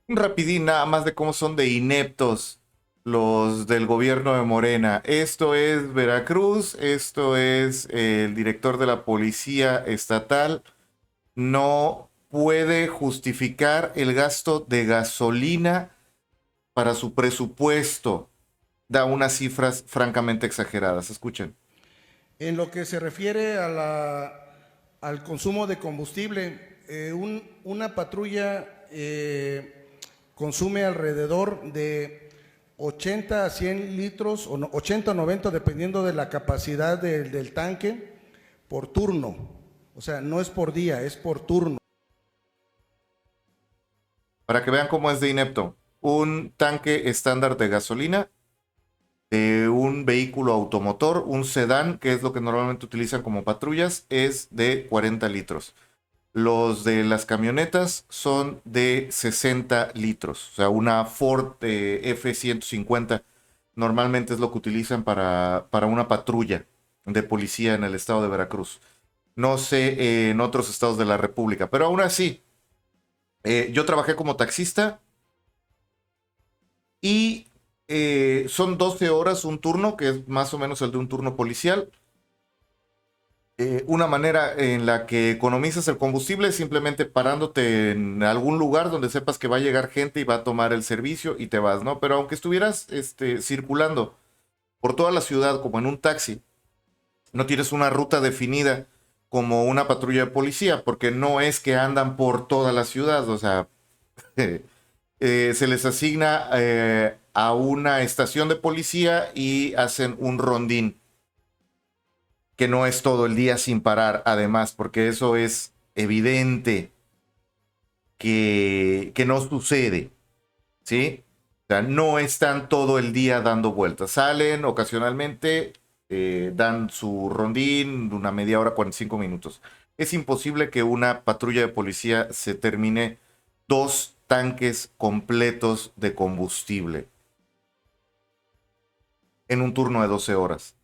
Un rapidín nada más de cómo son de ineptos los del gobierno de Morena. Esto es Veracruz, esto es el director de la policía estatal. No puede justificar el gasto de gasolina para su presupuesto. Da unas cifras francamente exageradas. Escuchen. En lo que se refiere a al consumo de combustible, una patrulla consume alrededor de 80 a 100 litros, o 80 o 90, dependiendo de la capacidad del tanque, por turno. O sea, no es por día, es por turno. Para que vean cómo es de inepto. Un tanque estándar de gasolina de un vehículo automotor, un sedán, que es lo que normalmente utilizan como patrullas, es de 40 litros. Los de las camionetas son de 60 litros. O sea, una Ford F-150 normalmente es lo que utilizan para una patrulla de policía en el estado de Veracruz. No sé en otros estados de la República, pero aún así, yo trabajé como taxista y son 12 horas un turno, que es más o menos el de un turno policial. Una manera en la que economizas el combustible es simplemente parándote en algún lugar donde sepas que va a llegar gente y va a tomar el servicio y te vas, ¿no? Pero aunque estuvieras circulando por toda la ciudad como en un taxi, no tienes una ruta definida como una patrulla de policía, porque no es que andan por toda la ciudad, o sea, se les asigna a una estación de policía y hacen un rondín que no es todo el día sin parar, además, porque eso es evidente que no sucede, ¿sí? O sea, no están todo el día dando vueltas. Salen ocasionalmente, dan su rondín, una media hora, 45 minutos. Es imposible que una patrulla de policía se termine 2 tanques completos de combustible en un turno de 12 horas.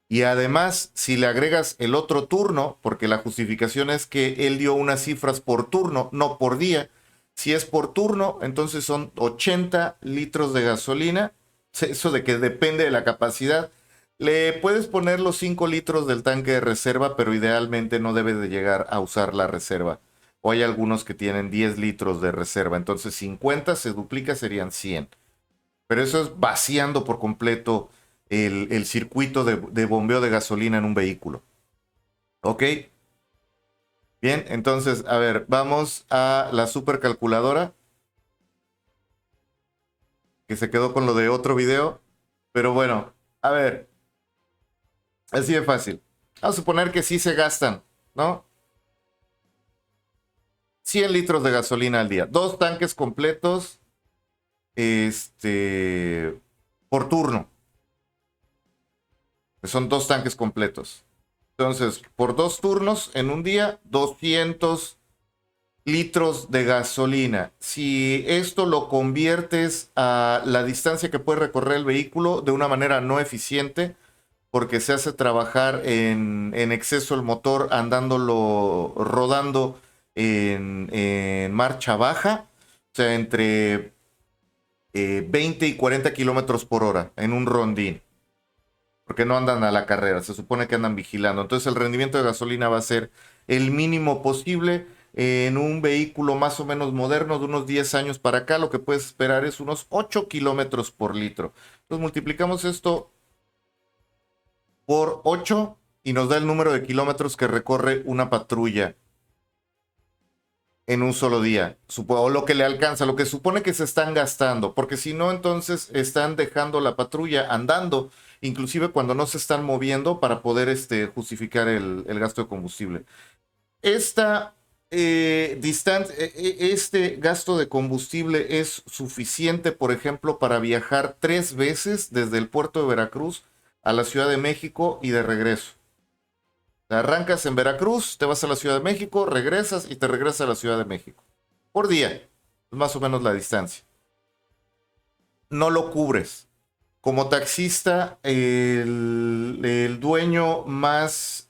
Y además, si le agregas el otro turno, porque la justificación es que él dio unas cifras por turno, no por día. Si es por turno, entonces son 80 litros de gasolina. Eso de que depende de la capacidad. Le puedes poner los 5 litros del tanque de reserva, pero idealmente no debe de llegar a usar la reserva. O hay algunos que tienen 10 litros de reserva. Entonces 50 se duplica, serían 100. Pero eso es vaciando por completo el circuito de bombeo de gasolina en un vehículo. ¿Ok? Bien, entonces, a ver, vamos a la supercalculadora, que se quedó con lo de otro video. Pero bueno, a ver, así de fácil. Vamos a suponer que sí se gastan, ¿no? 100 litros de gasolina al día. 2 tanques completos, por turno. Son 2 tanques completos. Entonces, por 2 turnos en un día, 200 litros de gasolina. Si esto lo conviertes a la distancia que puede recorrer el vehículo de una manera no eficiente, porque se hace trabajar en exceso el motor andándolo rodando en marcha baja, o sea, entre 20 y 40 kilómetros por hora en un rondín, porque no andan a la carrera, se supone que andan vigilando. Entonces el rendimiento de gasolina va a ser el mínimo posible. En un vehículo más o menos moderno de unos 10 años para acá, lo que puedes esperar es unos 8 kilómetros por litro. Entonces multiplicamos esto por 8 y nos da el número de kilómetros que recorre una patrulla en un solo día, o lo que le alcanza, lo que supone que se están gastando, porque si no, entonces están dejando la patrulla andando, inclusive cuando no se están moviendo para poder justificar el gasto de combustible. Esta este gasto de combustible es suficiente, por ejemplo, para viajar 3 veces desde el puerto de Veracruz a la Ciudad de México y de regreso. Arrancas en Veracruz, te vas a la Ciudad de México, regresas y te regresas a la Ciudad de México. Por día, es más o menos la distancia. No lo cubres. Como taxista, el dueño más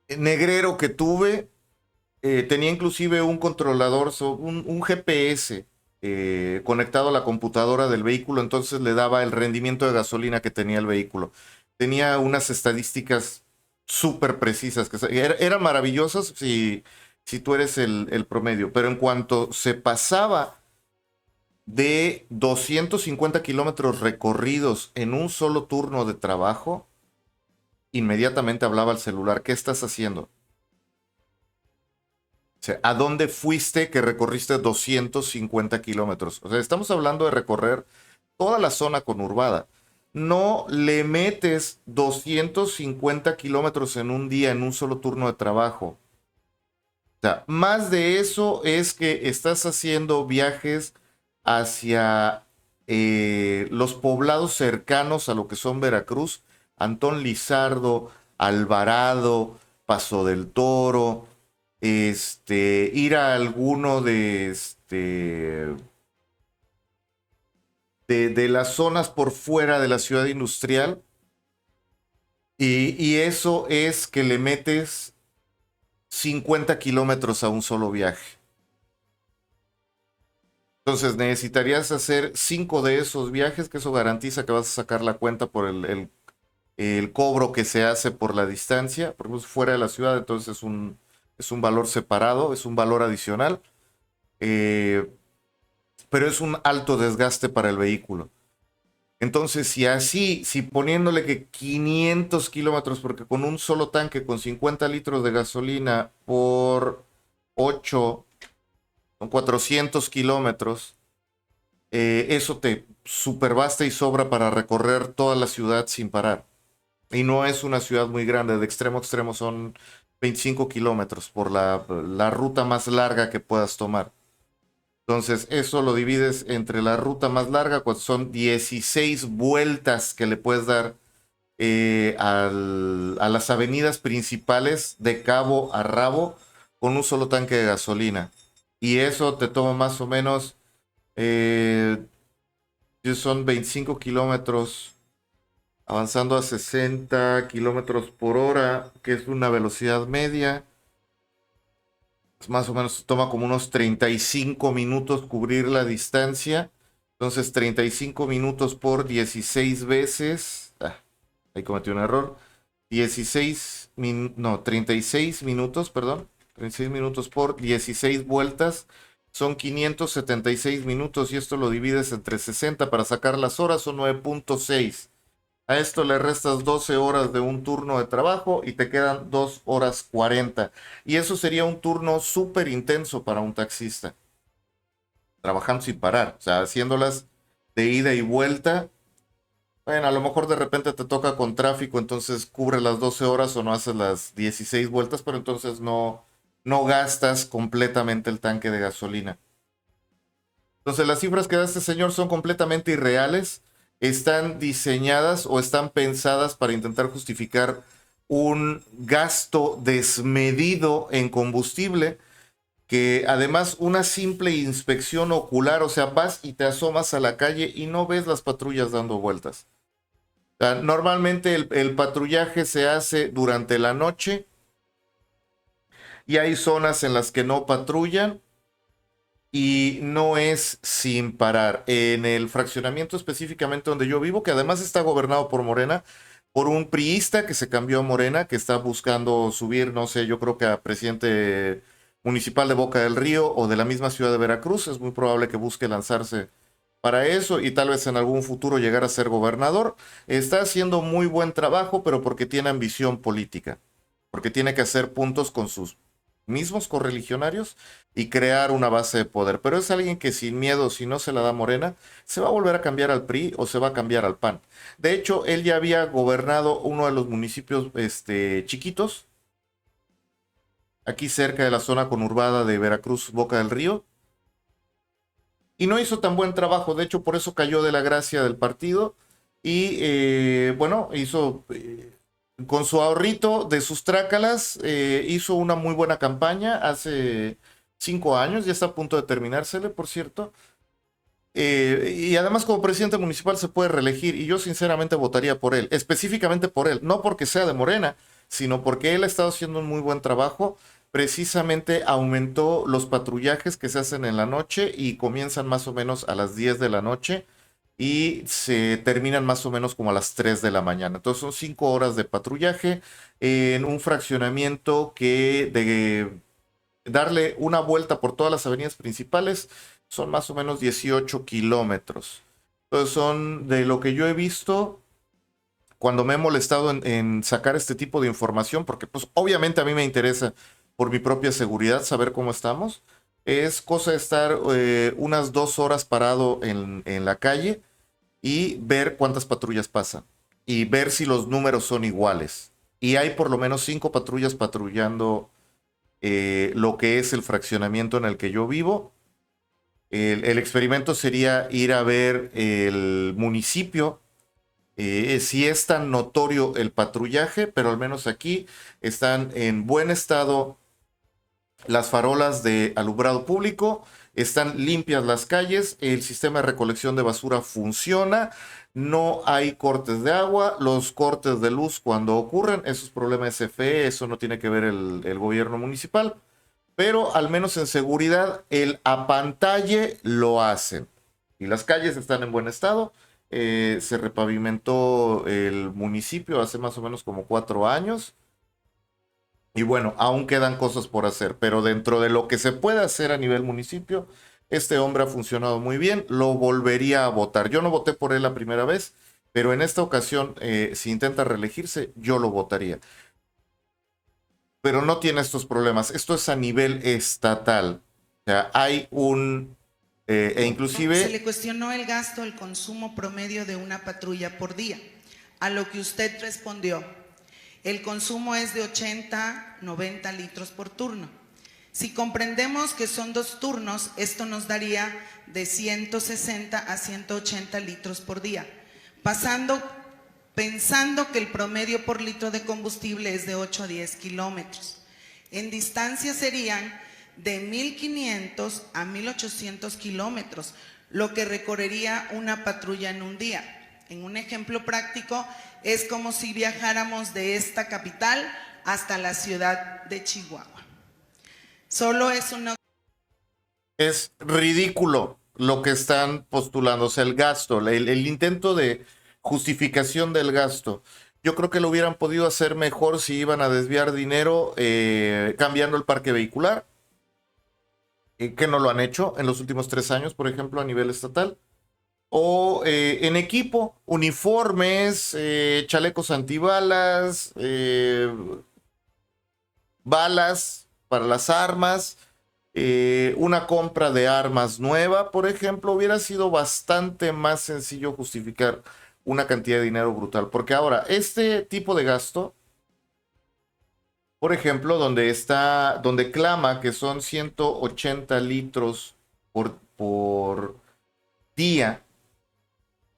negrero que tuve Tenía inclusive un controlador, un GPS conectado a la computadora del vehículo, entonces le daba el rendimiento de gasolina que tenía el vehículo. Tenía unas estadísticas súper precisas, eran maravillosas si tú eres el promedio, pero en cuanto se pasaba de 250 kilómetros recorridos en un solo turno de trabajo, inmediatamente hablaba al celular, ¿qué estás haciendo? O sea, ¿a dónde fuiste que recorriste 250 kilómetros? O sea, estamos hablando de recorrer toda la zona conurbada. No le metes 250 kilómetros en un día, en un solo turno de trabajo. O sea, más de eso es que estás haciendo viajes hacia los poblados cercanos a lo que son Veracruz, Antón Lizardo, Alvarado, Paso del Toro, ir a alguno de las zonas por fuera de la ciudad industrial, y eso es que le metes 50 kilómetros a un solo viaje. Entonces necesitarías hacer 5 de esos viajes, que eso garantiza que vas a sacar la cuenta por el cobro que se hace por la distancia, porque es fuera de la ciudad, entonces es un valor separado, es un valor adicional, eh, pero es un alto desgaste para el vehículo. Entonces, si poniéndole que 500 kilómetros, porque con un solo tanque con 50 litros de gasolina por 8 son 400 kilómetros, eso te superbasta y sobra para recorrer toda la ciudad sin parar. Y no es una ciudad muy grande, de extremo a extremo son 25 kilómetros por la ruta más larga que puedas tomar. Entonces, eso lo divides entre la ruta más larga, pues son 16 vueltas que le puedes dar a las avenidas principales de cabo a rabo con un solo tanque de gasolina. Y eso te toma más o menos, eh, son 25 kilómetros avanzando a 60 kilómetros por hora, que es una velocidad media. Más o menos toma como unos 35 minutos cubrir la distancia. Entonces 35 minutos por 16 veces. Ahí cometí un error. 36 minutos, perdón. 36 minutos por 16 vueltas. Son 576 minutos y esto lo divides entre 60 para sacar las horas, son 9.6. A esto le restas 12 horas de un turno de trabajo y te quedan 2 horas 40. Y eso sería un turno súper intenso para un taxista, trabajando sin parar, o sea, haciéndolas de ida y vuelta. Bueno, a lo mejor de repente te toca con tráfico, entonces cubre las 12 horas o no haces las 16 vueltas, pero entonces no gastas completamente el tanque de gasolina. Entonces las cifras que da este señor son completamente irreales, están diseñadas o están pensadas para intentar justificar un gasto desmedido en combustible, que además una simple inspección ocular, o sea, vas y te asomas a la calle y no ves las patrullas dando vueltas. O sea, normalmente el patrullaje se hace durante la noche y hay zonas en las que no patrullan y no es sin parar. En el fraccionamiento específicamente donde yo vivo, que además está gobernado por Morena, por un priista que se cambió a Morena, que está buscando subir, no sé, yo creo que a presidente municipal de Boca del Río o de la misma ciudad de Veracruz, es muy probable que busque lanzarse para eso y tal vez en algún futuro llegar a ser gobernador. Está haciendo muy buen trabajo, pero porque tiene ambición política, porque tiene que hacer puntos con sus mismos correligionarios y crear una base de poder. Pero es alguien que sin miedo, si no se la da Morena, se va a volver a cambiar al PRI o se va a cambiar al PAN. De hecho, él ya había gobernado uno de los municipios chiquitos, aquí cerca de la zona conurbada de Veracruz, Boca del Río, y no hizo tan buen trabajo. De hecho, por eso cayó de la gracia del partido y bueno, hizo con su ahorrito de sus trácalas, hizo una muy buena campaña hace 5 años, ya está a punto de terminársele, por cierto. Y además como presidente municipal se puede reelegir y yo sinceramente votaría por él, específicamente por él, no porque sea de Morena, sino porque él ha estado haciendo un muy buen trabajo, precisamente aumentó los patrullajes que se hacen en la noche y comienzan más o menos a las 10 de la noche y se terminan más o menos como a las 3 de la mañana. Entonces son 5 horas de patrullaje en un fraccionamiento que de darle una vuelta por todas las avenidas principales son más o menos 18 kilómetros. Entonces son de lo que yo he visto cuando me he molestado en sacar este tipo de información, porque pues obviamente a mí me interesa por mi propia seguridad saber cómo estamos. Es cosa de estar unas 2 horas parado en la calle y ver cuántas patrullas pasan y ver si los números son iguales. Y hay por lo menos 5 patrullas patrullando lo que es el fraccionamiento en el que yo vivo. El experimento sería ir a ver el municipio, si es tan notorio el patrullaje, pero al menos aquí están en buen estado las farolas de alumbrado público, están limpias las calles, el sistema de recolección de basura funciona, no hay cortes de agua, los cortes de luz cuando ocurren, eso es problema de CFE, eso no tiene que ver el gobierno municipal, pero al menos en seguridad el apantalle lo hacen. Y las calles están en buen estado. Se repavimentó el municipio hace más o menos como 4 años. Y bueno, aún quedan cosas por hacer, pero dentro de lo que se puede hacer a nivel municipio, este hombre ha funcionado muy bien, lo volvería a votar. Yo no voté por él la primera vez, pero en esta ocasión, si intenta reelegirse, yo lo votaría. Pero no tiene estos problemas. Esto es a nivel estatal. O sea, hay un... e inclusive... Se le cuestionó el gasto, el consumo promedio de una patrulla por día, a lo que usted respondió: el consumo es de 80, 90 litros por turno. Si comprendemos que son 2 turnos, esto nos daría de 160 a 180 litros por día, pensando que el promedio por litro de combustible es de 8 a 10 kilómetros. En distancia serían de 1.500 a 1.800 kilómetros, lo que recorrería una patrulla en un día. En un ejemplo práctico, es como si viajáramos de esta capital hasta la ciudad de Chihuahua. Solo es una... Es ridículo lo que están postulando, o sea, el gasto, el intento de justificación del gasto. Yo creo que lo hubieran podido hacer mejor si iban a desviar dinero cambiando el parque vehicular, que no lo han hecho en los últimos 3 años, por ejemplo, a nivel estatal. O en equipo, uniformes, chalecos antibalas, balas para las armas, una compra de armas nueva, por ejemplo, hubiera sido bastante más sencillo justificar una cantidad de dinero brutal. Porque ahora, este tipo de gasto, por ejemplo, donde clama que son 180 litros por día,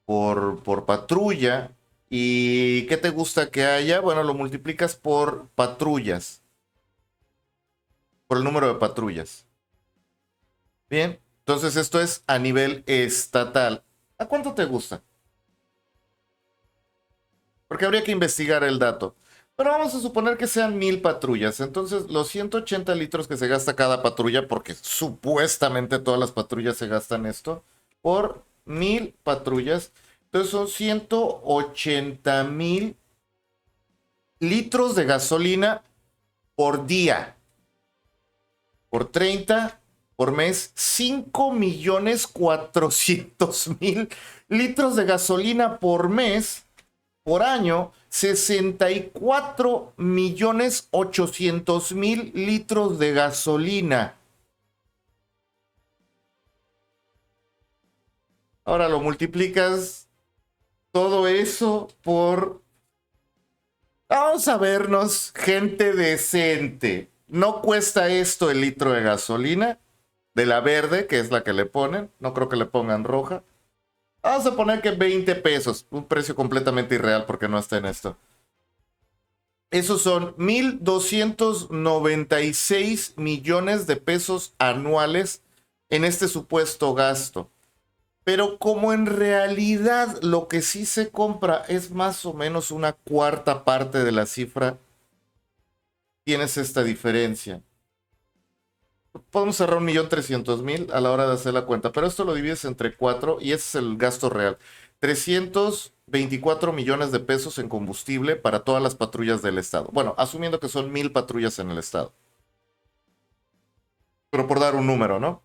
por patrulla. ¿Y qué te gusta que haya? Bueno, lo multiplicas por patrullas, por el número de patrullas. Bien, entonces esto es a nivel estatal. ¿A cuánto te gusta? Porque habría que investigar el dato. Pero vamos a suponer que sean 1,000 patrullas. Entonces, los 180 litros que se gasta cada patrulla, porque supuestamente todas las patrullas se gastan esto, por 1,000 patrullas. Entonces son 180,000 litros de gasolina por día. Por 30, por mes, 5,400,000 litros de gasolina por mes. Por año, 64,800,000 litros de gasolina. Ahora lo multiplicas todo eso por... Vamos a vernos, gente decente. No cuesta esto el litro de gasolina, de la verde, que es la que le ponen. No creo que le pongan roja. Vamos a poner que 20 pesos, un precio completamente irreal porque no está en esto. Esos son 1,296 millones de pesos anuales en este supuesto gasto. Pero como en realidad lo que sí se compra es más o menos una cuarta parte de la cifra, tienes esta diferencia. podemos cerrar 1.300.000 a la hora de hacer la cuenta, pero esto lo divides entre 4 y ese es el gasto real. 324 millones de pesos en combustible para todas las patrullas del estado. Bueno, asumiendo que son 1,000 patrullas en el estado. Pero por dar un número, ¿no?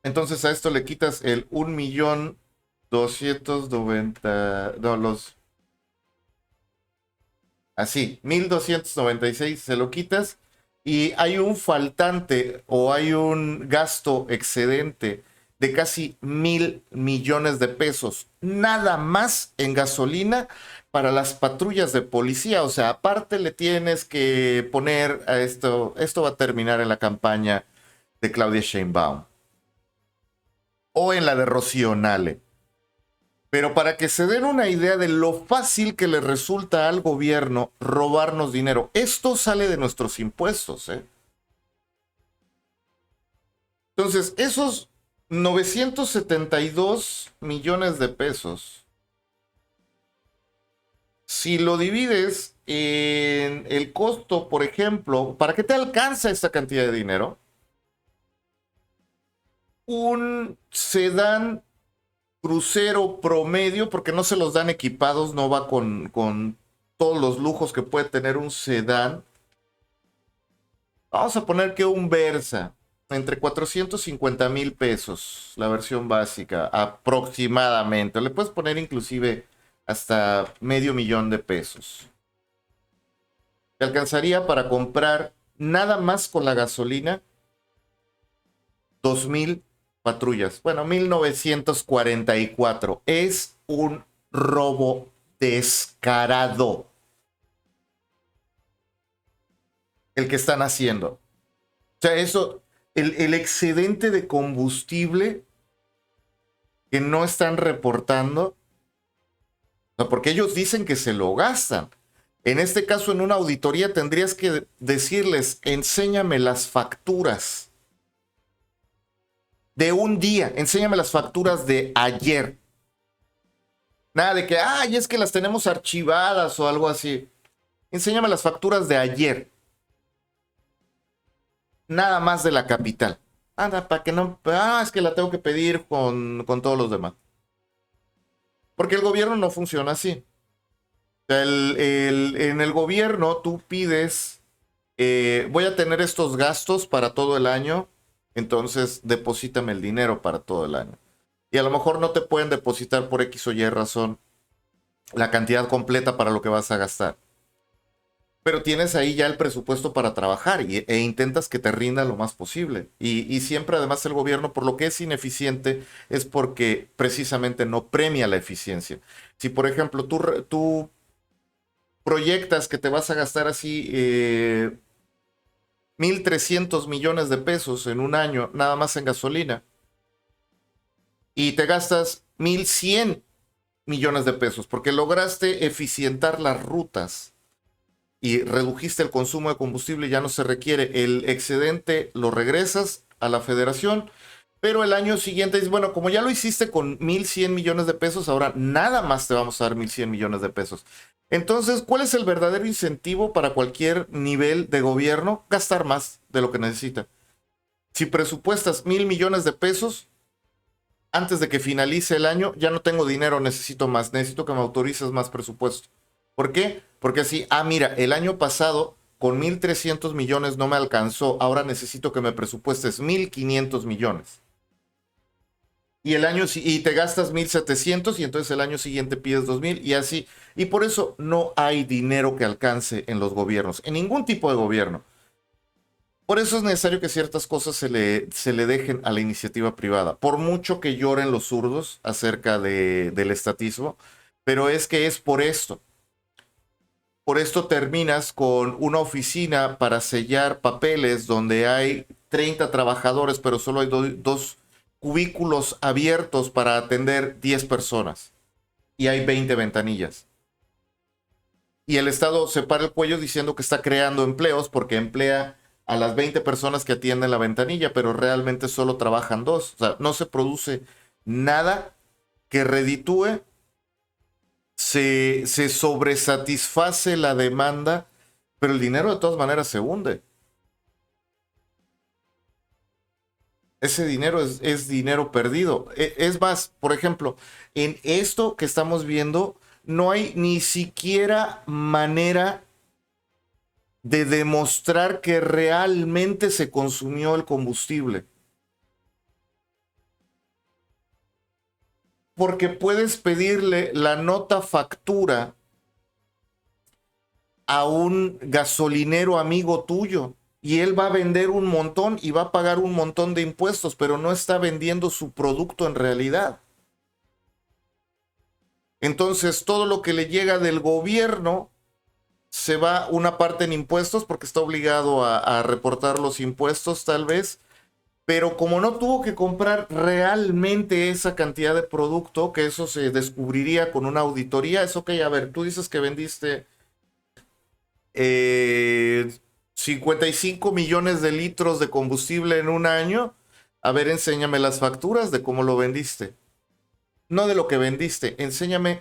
Entonces a esto le quitas el 1.290.000, no, así, 1.296 se lo quitas y hay un faltante o hay un gasto excedente de casi 1,000 millones de pesos, nada más en gasolina para las patrullas de policía. O sea, aparte le tienes que poner a esto va a terminar en la campaña de Claudia Sheinbaum o en la de Rocío Nale. Pero para que se den una idea de lo fácil que le resulta al gobierno robarnos dinero, esto sale de nuestros impuestos, ¿eh? Entonces, esos 972 millones de pesos, si lo divides en el costo, por ejemplo, ¿para qué te alcanza esta cantidad de dinero? Un sedán crucero promedio, porque no se los dan equipados, no va con todos los lujos que puede tener un sedán. Vamos a poner que un Versa, entre 450,000 pesos, la versión básica, aproximadamente. Le puedes poner inclusive hasta $500,000 de pesos. Te alcanzaría para comprar nada más con la gasolina 2,000 patrullas. Bueno, 1,944. Es un robo descarado el que están haciendo. O sea, eso, el excedente de combustible que no están reportando, o sea, porque ellos dicen que se lo gastan. En este caso, en una auditoría tendrías que decirles, enséñame las facturas de un día, enséñame las facturas de ayer. Nada de que, ay, es que las tenemos archivadas o algo así. Enséñame las facturas de ayer. Nada más de la capital. Anda, para que no, es que la tengo que pedir con todos los demás. Porque el gobierno no funciona así. En el gobierno tú pides, voy a tener estos gastos para todo el año, entonces deposítame el dinero para todo el año. Y a lo mejor no te pueden depositar por X o Y razón la cantidad completa para lo que vas a gastar. Pero tienes ahí ya el presupuesto para trabajar e intentas que te rinda lo más posible. Y siempre además el gobierno, por lo que es ineficiente, es porque precisamente no premia la eficiencia. Si por ejemplo tú proyectas que te vas a gastar así 1,300 millones de pesos en un año nada más en gasolina y te gastas 1,100 millones de pesos porque lograste eficientar las rutas y redujiste el consumo de combustible, ya no se requiere el excedente, lo regresas a la federación, pero el año siguiente dices, bueno, como ya lo hiciste con 1,100 millones de pesos, ahora nada más te vamos a dar 1,100 millones de pesos. Entonces, ¿cuál es el verdadero incentivo para cualquier nivel de gobierno? Gastar más de lo que necesita. Si presupuestas 1,000 millones de pesos, antes de que finalice el año, ya no tengo dinero, necesito más, necesito que me autorices más presupuesto. ¿Por qué? Porque así, mira, el año pasado con 1,300 millones no me alcanzó, ahora necesito que me presupuestes 1,500 millones. Y te gastas 1,700 y entonces el año siguiente pides 2,000 y así. Y por eso no hay dinero que alcance en los gobiernos, en ningún tipo de gobierno. Por eso es necesario que ciertas cosas se le dejen a la iniciativa privada. Por mucho que lloren los zurdos acerca del estatismo, pero es que es por esto. Por esto terminas con una oficina para sellar papeles donde hay 30 trabajadores, pero solo hay dos cubículos abiertos para atender 10 personas. Y hay 20 ventanillas. Y el Estado se para el cuello diciendo que está creando empleos porque emplea a las 20 personas que atienden la ventanilla, pero realmente solo trabajan 2. O sea, no se produce nada que reditúe. Se sobresatisface la demanda, pero el dinero de todas maneras se hunde. Ese dinero es dinero perdido. Es más, por ejemplo, en esto que estamos viendo, no hay ni siquiera manera de demostrar que realmente se consumió el combustible. Porque puedes pedirle la nota factura a un gasolinero amigo tuyo y él va a vender un montón y va a pagar un montón de impuestos, pero no está vendiendo su producto en realidad. Entonces, todo lo que le llega del gobierno se va una parte en impuestos porque está obligado a reportar los impuestos tal vez, pero como no tuvo que comprar realmente esa cantidad de producto, que eso se descubriría con una auditoría, es ok, a ver, tú dices que vendiste 55 millones de litros de combustible en un año, a ver, enséñame las facturas de cómo lo vendiste. No de lo que vendiste, enséñame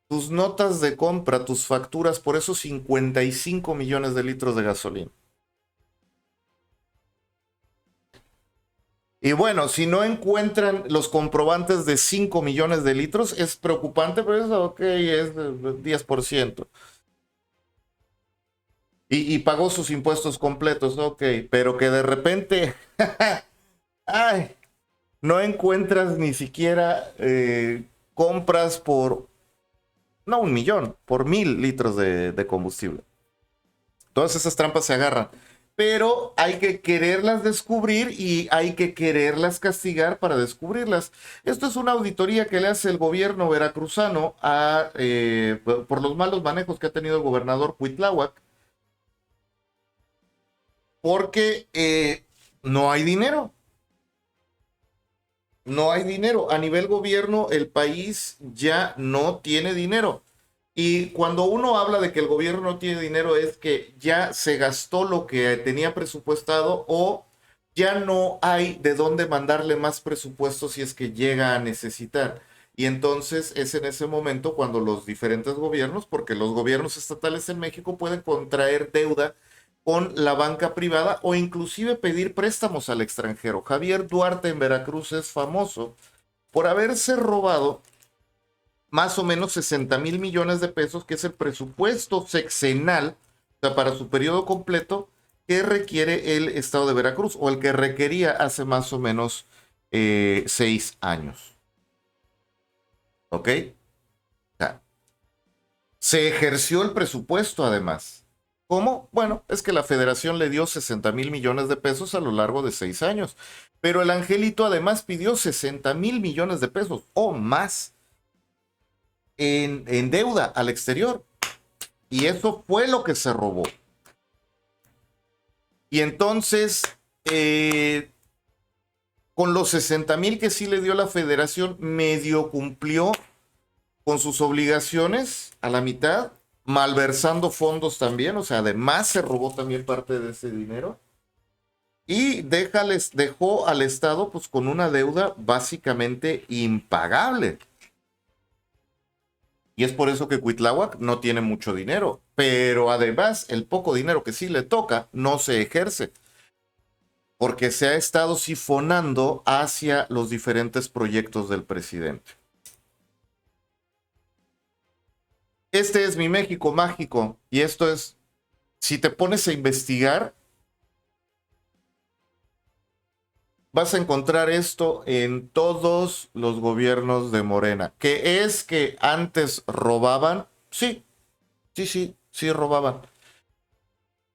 tus notas de compra, tus facturas por esos 55 millones de litros de gasolina. Y bueno, si no encuentran los comprobantes de 5 millones de litros, es preocupante, pero eso, ok, es 10%. Y pagó sus impuestos completos, ok, pero que de repente, ay, no encuentras ni siquiera compras por, no 1 millón, por 1,000 litros de combustible. Todas esas trampas se agarran. Pero hay que quererlas descubrir y hay que quererlas castigar para descubrirlas. Esto es una auditoría que le hace el gobierno veracruzano por los malos manejos que ha tenido el gobernador Cuitláhuac, porque no hay dinero. No hay dinero. A nivel gobierno, el país ya no tiene dinero. Y cuando uno habla de que el gobierno no tiene dinero es que ya se gastó lo que tenía presupuestado o ya no hay de dónde mandarle más presupuesto si es que llega a necesitar. Y entonces es en ese momento cuando los diferentes gobiernos, porque los gobiernos estatales en México pueden contraer deuda con la banca privada o inclusive pedir préstamos al extranjero. Javier Duarte en Veracruz es famoso por haberse robado más o menos 60,000 millones de pesos, que es el presupuesto sexenal, o sea, para su periodo completo, que requiere el estado de Veracruz, o el que requería hace más o menos 6 años. ¿Ok? O sea, se ejerció el presupuesto además. ¿Cómo? Bueno, es que la federación le dio 60,000 millones de pesos a lo largo de 6 años, pero el angelito además pidió 60,000 millones de pesos o más en deuda al exterior. Y eso fue lo que se robó. Y entonces, con los 60,000 que sí le dio la federación, medio cumplió con sus obligaciones a la mitad, malversando fondos también, o sea, además se robó también parte de ese dinero. Y dejó al Estado pues con una deuda básicamente impagable. Y es por eso que Cuitláhuac no tiene mucho dinero. Pero además, el poco dinero que sí le toca no se ejerce. Porque se ha estado sifonando hacia los diferentes proyectos del presidente. Este es mi México mágico. Y esto es, si te pones a investigar, vas a encontrar esto en todos los gobiernos de Morena. Que es que antes robaban, sí robaban.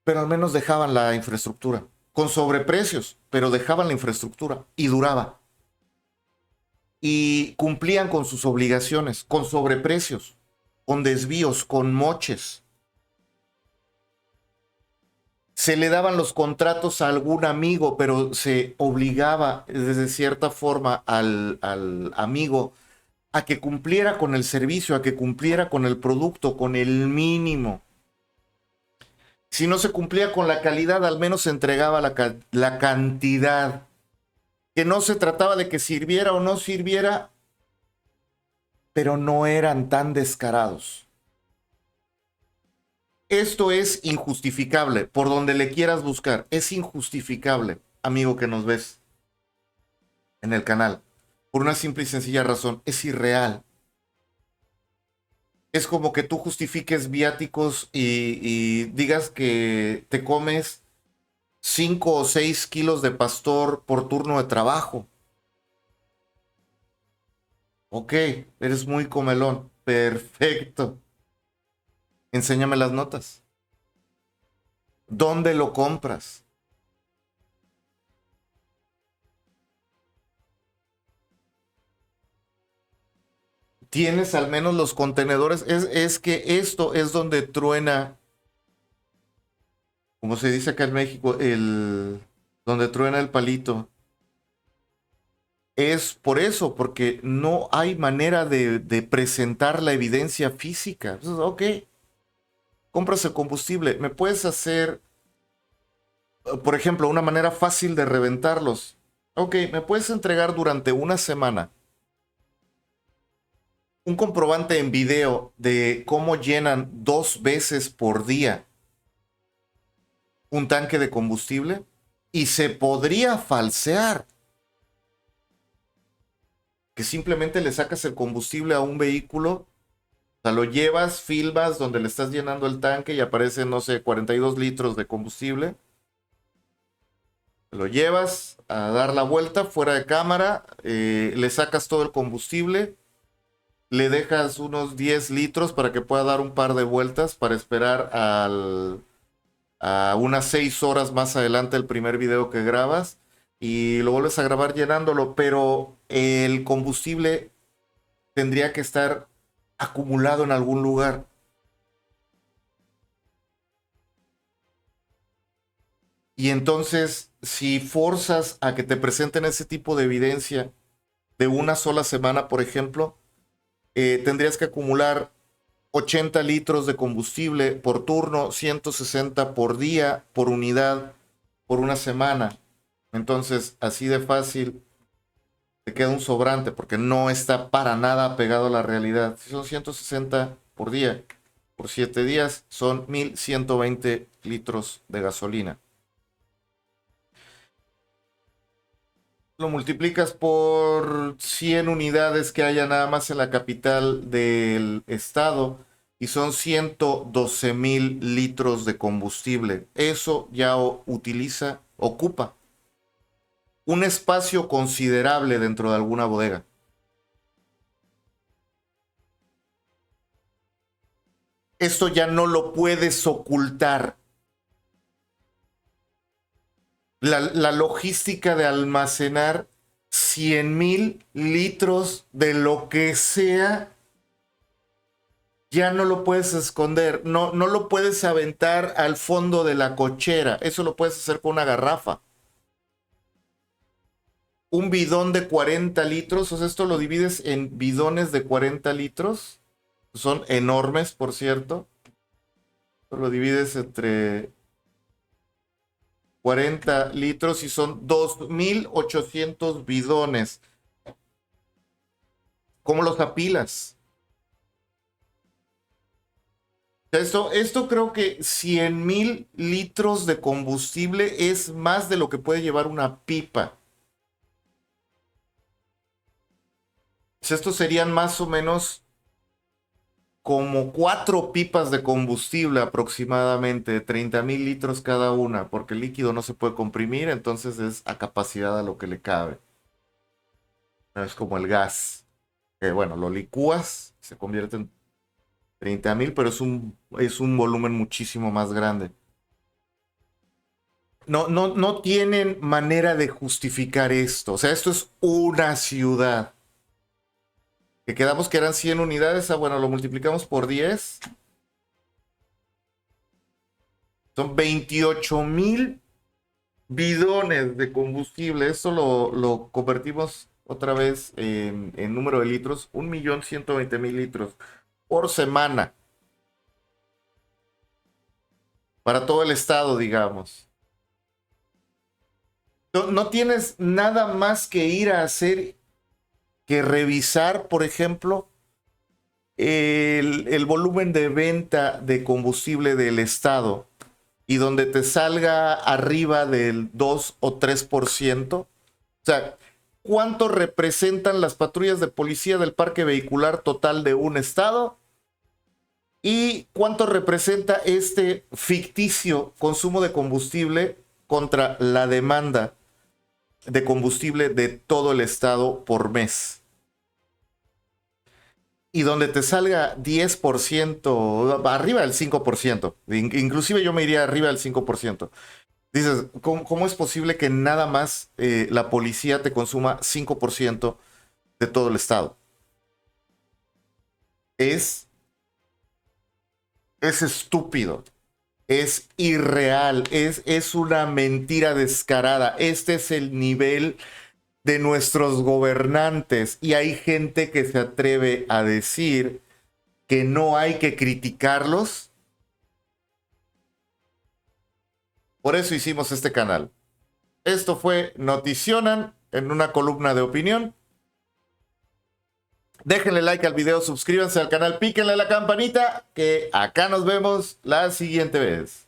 Pero al menos dejaban la infraestructura. Con sobreprecios, pero dejaban la infraestructura y duraba. Y cumplían con sus obligaciones, con sobreprecios, con desvíos, con moches. Se le daban los contratos a algún amigo, pero se obligaba de cierta forma al amigo a que cumpliera con el servicio, a que cumpliera con el producto, con el mínimo. Si no se cumplía con la calidad, al menos se entregaba la cantidad. Que no se trataba de que sirviera o no sirviera, pero no eran tan descarados. Esto es injustificable, por donde le quieras buscar. Es injustificable, amigo que nos ves. en el canal. Por una simple y sencilla razón, es irreal. Es como que tú justifiques viáticos y digas que te comes 5 o 6 kilos de pastor por turno de trabajo. Ok, eres muy comelón. Perfecto. Enséñame las notas. ¿Dónde lo compras? ¿Tienes al menos los contenedores? Es que esto es donde truena, como se dice acá en México, donde truena el palito. Es por eso, porque no hay manera de presentar la evidencia física. Entonces, ok, compras el combustible. ¿Me puedes hacer, por ejemplo, una manera fácil de reventarlos? Ok, ¿me puedes entregar durante una semana un comprobante en video de cómo llenan 2 veces por día un tanque de combustible? Y se podría falsear. Que simplemente le sacas el combustible a un vehículo, o sea, lo llevas, filmas donde le estás llenando el tanque y aparecen, no sé, 42 litros de combustible. Lo llevas a dar la vuelta fuera de cámara, le sacas todo el combustible, le dejas unos 10 litros para que pueda dar un par de vueltas para esperar a unas 6 horas más adelante el primer video que grabas y lo vuelves a grabar llenándolo, pero el combustible tendría que estar acumulado en algún lugar. Y entonces, si forzas a que te presenten ese tipo de evidencia de una sola semana, por ejemplo, tendrías que acumular 80 litros de combustible por turno, 160 por día, por unidad, por una semana. Entonces, así de fácil te queda un sobrante porque no está para nada pegado a la realidad. Si son 160 por día, por 7 días, son 1120 litros de gasolina. Lo multiplicas por 100 unidades que haya nada más en la capital del estado y son 112,000 litros de combustible. Eso ya ocupa un espacio considerable dentro de alguna bodega. Esto ya no lo puedes ocultar. La logística de almacenar 100,000 litros de lo que sea, ya no lo puedes esconder. No, no lo puedes aventar al fondo de la cochera. Eso lo puedes hacer con una garrafa. Un bidón de 40 litros, o sea, esto lo divides en bidones de 40 litros. Son enormes, por cierto. Lo divides entre 40 litros y son 2,800 bidones. ¿Cómo los apilas? Esto creo que 100,000 litros de combustible es más de lo que puede llevar una pipa. Estos serían más o menos como 4 pipas de combustible aproximadamente, de 30,000 litros cada una, porque el líquido no se puede comprimir, entonces es a capacidad a lo que le cabe. No es como el gas, que bueno, lo licúas, se convierte en 30,000, pero es un volumen muchísimo más grande. No tienen manera de justificar esto. O sea, esto es una ciudad. Que quedamos que eran 100 unidades. Ah, bueno, lo multiplicamos por 10. Son 28,000 bidones de combustible. Esto lo convertimos otra vez en número de litros. 1,120,000 litros por semana. Para todo el estado, digamos. No tienes nada más que ir a hacer que revisar, por ejemplo, el volumen de venta de combustible del estado y donde te salga arriba del 2 o 3%. O sea, cuánto representan las patrullas de policía del parque vehicular total de un estado y cuánto representa este ficticio consumo de combustible contra la demanda de combustible de todo el estado por mes. Y donde te salga 10%, arriba del 5%, inclusive yo me iría arriba del 5%. Dices, ¿cómo es posible que nada más la policía te consuma 5% de todo el estado? Es estúpido, es irreal, es una mentira descarada. Este es el nivel de nuestros gobernantes y hay gente que se atreve a decir que no hay que criticarlos. Por eso hicimos este canal. Esto fue Noticionan en una columna de opinión. Déjenle like al video, suscríbanse al canal, píquenle a la campanita, que acá nos vemos la siguiente vez.